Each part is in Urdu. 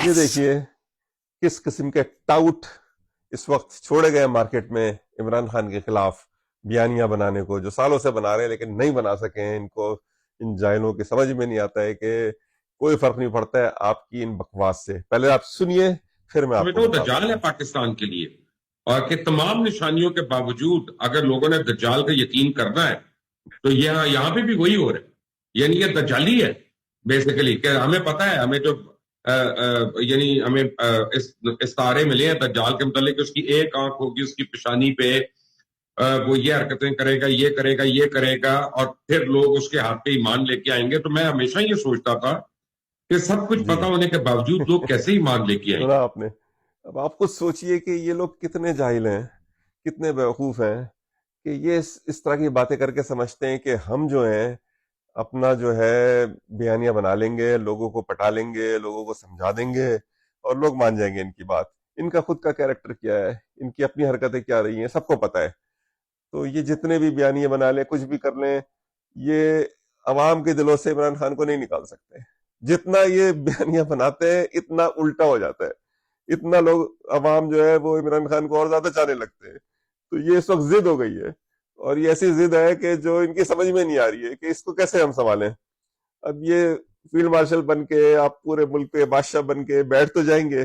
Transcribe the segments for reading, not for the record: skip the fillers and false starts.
یہ دیکھیے کس قسم کے ٹاؤٹ اس وقت چھوڑے گئے مارکیٹ میں عمران خان کے خلاف بیانیاں بنانے کو، جو سالوں سے بنا رہے ہیں لیکن نہیں بنا سکے ہیں. ان کو، ان جاہلوں کے سمجھ میں نہیں آتا ہے کہ کوئی فرق نہیں پڑتا ہے آپ کی ان بکواس سے. پہلے آپ سنیے پھر میں آپ کو بتاتا دجال ہے ہوں. پاکستان کے لیے، اور کہ تمام نشانیوں کے باوجود اگر لوگوں نے دجال کا یقین کرنا ہے تو یہاں پہ بھی وہی ہو رہا ہے. یعنی یہ دجالی ہے بیسیکلی، کہ ہمیں پتہ ہے، ہمیں جو یعنی ہمیں استعارے ملے ہیں دجال کے متعلق، اس کی ایک آنکھ ہوگی اس کی پیشانی پہ، وہ یہ حرکتیں کرے گا، یہ کرے گا، یہ کرے گا، اور پھر لوگ اس کے ہاتھ پہ ایمان لے کے آئیں گے. تو میں ہمیشہ یہ سوچتا تھا کہ سب کچھ جی پتا ہونے کے باوجود لوگ کیسے ایمان لے کے آئیں سنا گے. آپ نے. اب آپ خود سوچئے کہ یہ لوگ کتنے جاہل ہیں، کتنے بیوقوف ہیں کہ یہ اس طرح کی باتیں کر کے سمجھتے ہیں کہ ہم جو ہیں اپنا جو ہے بیانیاں بنا لیں گے، لوگوں کو پٹا لیں گے، لوگوں کو سمجھا دیں گے اور لوگ مان جائیں گے ان کی بات. ان کا خود کا کیریکٹر کیا ہے، ان کی اپنی حرکتیں کیا رہی ہیں، سب کو پتہ ہے. تو یہ جتنے بھی بیانیے بنا لیں، کچھ بھی کر لیں، یہ عوام کے دلوں سے عمران خان کو نہیں نکال سکتے. جتنا یہ بیانیاں بناتے ہیں اتنا الٹا ہو جاتا ہے، اتنا لوگ عوام جو ہے وہ عمران خان کو اور زیادہ چاہنے لگتے ہیں. تو یہ اس وقت ضد ہو گئی ہے، اور یہ ایسی ضد ہے کہ جو ان کی سمجھ میں نہیں آ رہی ہے کہ اس کو کیسے ہم سنبھالیں. اب یہ فیلڈ مارشل بن کے آپ پورے ملک پہ بادشاہ بن کے بیٹھ تو جائیں گے،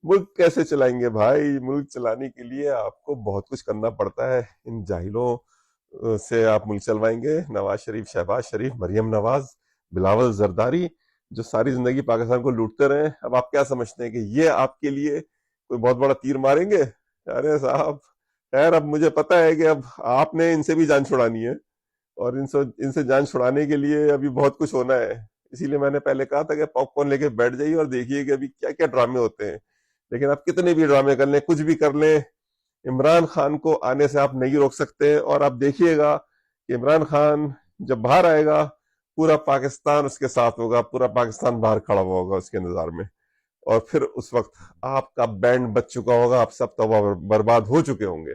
ملک کیسے چلائیں گے بھائی؟ ملک چلانے کے لیے آپ کو بہت کچھ کرنا پڑتا ہے. ان جاہلوں سے آپ ملک چلوائیں گے؟ نواز شریف، شہباز شریف، مریم نواز، بلاول زرداری، جو ساری زندگی پاکستان کو لوٹتے رہے. اب آپ کیا سمجھتے ہیں کہ یہ آپ کے لیے کوئی بہت بڑا تیر ماریں گے؟ ارے صاحب، خیر اب مجھے پتا ہے کہ اب آپ نے ان سے بھی جان چھڑانی ہے، اور ان سے جان چھڑانے کے لیے ابھی بہت کچھ ہونا ہے. اسی لیے میں نے پہلے کہا تھا کہ پاپ کارن لے کے بیٹھ جائیے اور دیکھیے کہ ابھی کیا کیا ڈرامے ہوتے ہیں. لیکن آپ کتنے بھی ڈرامے کر لیں، کچھ بھی کر لیں، عمران خان کو آنے سے آپ نہیں روک سکتے. اور آپ دیکھیے گا کہ عمران خان جب باہر آئے گا پورا پاکستان اس کے ساتھ ہوگا، پورا پاکستان باہر کھڑا ہوا ہوگا اس کے انتظار میں. اور پھر اس وقت آپ کا بینڈ بچ چکا ہوگا، آپ سب تو برباد ہو چکے ہوں گے.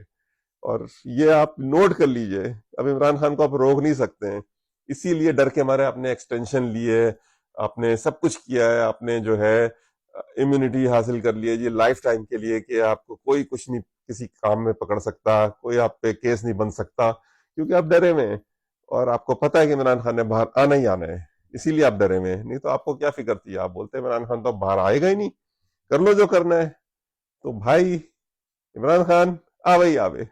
اور یہ آپ نوٹ کر لیجئے، اب عمران خان کو آپ روک نہیں سکتے ہیں. اسی لیے ڈر کے مارے آپ نے ایکسٹینشن لیے، آپ نے سب کچھ کیا ہے، آپ نے جو ہے امیونٹی حاصل کر لی ہے جی لائف ٹائم کے لیے، کہ آپ کو کوئی کچھ نہیں کسی کام میں پکڑ سکتا، کوئی آپ پہ کیس نہیں بن سکتا، کیونکہ آپ ڈرے ہوئے ہیں. اور آپ کو پتا ہے کہ عمران خان نے باہر آنا ہی آنا ہے، اسی لیے آپ ڈرے ہوئے ہیں. نہیں تو آپ کو کیا فکر تھی؟ آپ بولتے عمران خان تو باہر آئے گا ہی نہیں، کر لو جو کرنا ہے. تو بھائی عمران خان آوے ہی آوے.